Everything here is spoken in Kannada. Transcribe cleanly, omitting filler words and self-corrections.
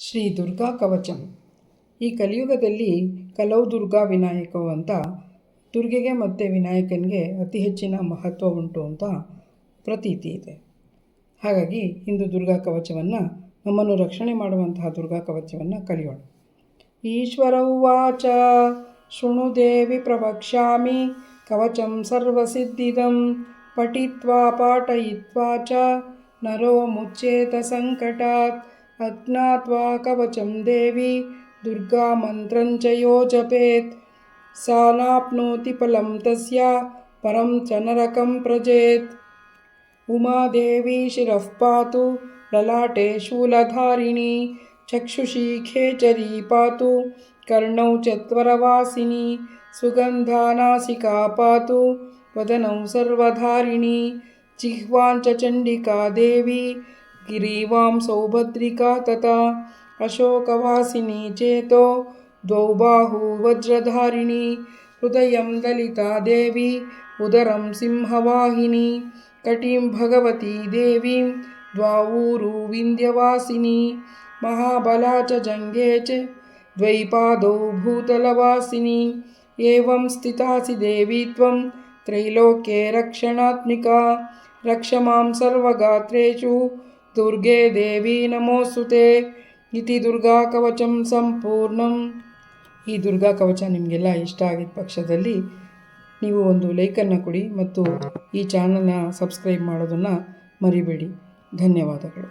ಶ್ರೀ ದುರ್ಗಾ ಕವಚಂ. ಈ ಕಲಿಯುಗದಲ್ಲಿ ಕಲೌ ದುರ್ಗಾ ವಿನಾಯಕವು ಅಂತ ದುರ್ಗೆಗೆ ಮತ್ತು ವಿನಾಯಕನಿಗೆ ಅತಿ ಹೆಚ್ಚಿನ ಮಹತ್ವ ಉಂಟು ಅಂತ ಪ್ರತೀತಿ ಇದೆ. ಹಾಗಾಗಿ ಇಂದು ದುರ್ಗಾ ಕವಚವನ್ನು, ನಮ್ಮನ್ನು ರಕ್ಷಣೆ ಮಾಡುವಂತಹ ದುರ್ಗಾ ಕವಚವನ್ನು ಕಲಿಯೋಣ. ಈಶ್ವರ ಉವಾಚ ಶೃಣು ದೇವಿ ಪ್ರವಕ್ಷ್ಯಾಮಿ ಕವಚಂ ಸರ್ವಸಿದ್ಧಿದಂ ಪಠಿತ್ವಾ ಪಾಠಯಿತ್ವಾ ಚ ನರೋ ಮುಚ್ಚೇತ ಸಂಕಟಾತ್ ಅಜ್ಞಾತ್ವಾ ಕವಚಂ ದೇವಿ ದುರ್ಗಾ ಮಂತ್ರಂಚ ಯೋ ಜಪೇತ್ ಸಾನಾಪ್ನೋತಿ ಫಲಂ ತಸ್ಯ ಪರಂ ಚ ನರಕಂ ಪ್ರಜೇತ್. ಉಮಾದೇವಿ ಶಿರಃ ಪಾತು ಲಲಾಟೆ ಶೂಲಧಾರಿಣಿ ಚಕ್ಷುಷಿ ಖೇಚರಿ ಪಾತು ಕರ್ಣೌ ಚತ್ವರವಾಸಿನಿ ಸುಗಂಧಾನಾಸಿಕಾ ಪಾತು ವದನೌ ಸರ್ವಧಾರಿಣಿ ಜಿಹ್ವಾಂಚ ಚಂಡಿಕಾ ದೇವಿ ಗಿರೀವಾಂ ಸೌಭದ್ರಿಕಾ ತಥಾ ಅಶೋಕವಾಸಿನಿ ಚೇತೋ ದ್ವೌ ಬಾಹು ವಜ್ರಧಾರಿಣಿ ಹೃದಯಂ ಲಲಿತಾ ದೇವಿ ಉದರಂ ಸಿಂಹವಾಹಿನಿ ಕಟಿಂ ಭಗವತಿ ದೇವೀಂ ದ್ವಾವೂರು ವಿಂಧ್ಯವಾಸಿನಿ ಮಹಾಬಲಾ ಚ ಜಂಘೆ ಚ ದ್ವೈಪಾದೌ ಭೂತಲವಾಸಿನಿ ಏವಂ ಸ್ಥಿತಾಸಿ ದೇವಿ ತ್ವಂ ತ್ರೈಲೋಕ್ಯೆ ರಕ್ಷಣಾತ್ಮಿಕಾ ರಕ್ಷ ಮಾಂ ಸರ್ವಗಾತ್ರೇಷು ದುರ್ಗೆ ದೇವಿ ನಮೋಸ್ತುತೆ. ಇತಿ ದುರ್ಗಾ ಕವಚಂ ಸಂಪೂರ್ಣಂ. ಈ ದುರ್ಗಾ ಕವಚ ನಿಮಗೆಲ್ಲ ಇಷ್ಟ ಆಗಿದ್ದ ಪಕ್ಷದಲ್ಲಿ ನೀವು ಒಂದು ಲೈಕನ್ನು ಕೊಡಿ ಮತ್ತು ಈ ಚಾನಲ್ನ ಸಬ್ಸ್ಕ್ರೈಬ್ ಮಾಡೋದನ್ನು ಮರಿಬೇಡಿ. ಧನ್ಯವಾದಗಳು.